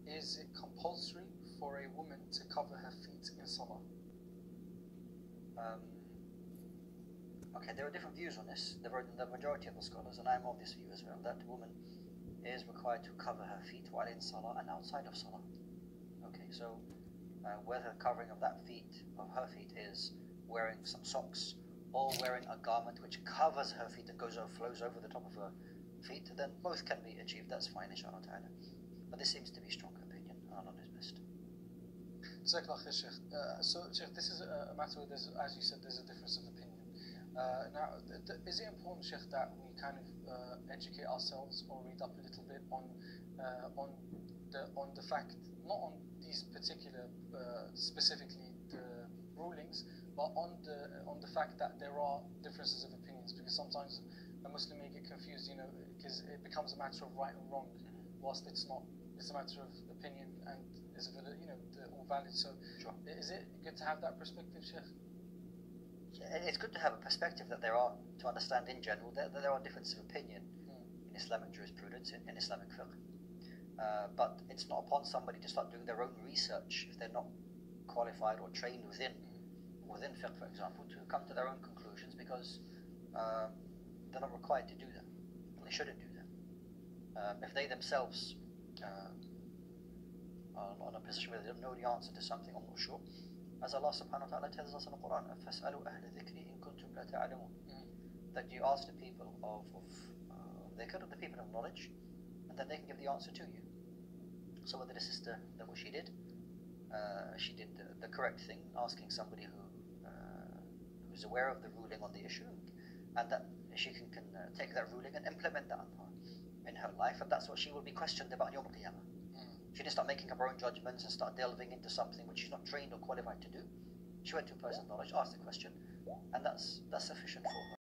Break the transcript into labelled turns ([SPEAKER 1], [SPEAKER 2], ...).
[SPEAKER 1] is it compulsory for a woman to cover her feet in Salah?
[SPEAKER 2] Okay, there are different views on this. The majority of the scholars, and I'm of this view as well, that the woman is required to cover her feet while in Salah and outside of Salah. Okay, so whether covering of that feet, of her feet, is wearing some socks or wearing a garment which covers her feet and flows over the top of her feet, then both can be achieved. That's fine, inshallah ta'ala. But this seems to be stronger opinion. Allah knows best.
[SPEAKER 1] So, Sheikh, this is a matter where as you said, there's a difference of opinion. Now, is it important, Sheikh, that we kind of educate ourselves or read up a little bit on the fact, not on these particular specifically the rulings, but on the fact that there are differences of opinions? Because sometimes a Muslim may get confused, because it becomes a matter of right and wrong, whilst it's not. It's a matter of opinion and is they're all valid. So,
[SPEAKER 2] sure.
[SPEAKER 1] Is it good to have that perspective, Sheikh?
[SPEAKER 2] It's good to have a perspective that there are, to understand in general, that there are differences of opinion in Islamic jurisprudence, in Islamic fiqh. But it's not upon somebody to start doing their own research if they're not qualified or trained within fiqh, for example, to come to their own conclusions, because they're not required to do that. And they shouldn't do that. If they themselves are in a position where they don't know the answer to something, I'm not sure, as Allah subhanahu wa ta'ala tells us in the Quran, فَاسْأَلُوا أَهْلَ الذِّكْرِ إِن كُنتُمْ لَا تَعْلَمُونَ, that you ask the people of dhikr, the people of knowledge, and then they can give the answer to you. So whether the sister, that what she did the correct thing, asking somebody who's aware of the ruling on the issue, and that she can take that ruling and implement that in her life, and that's what she will be questioned about Yawm al-Qiyamah. She didn't start making up her own judgments and start delving into something which she's not trained or qualified to do. She went to a person of knowledge, asked the question, and that's sufficient for her.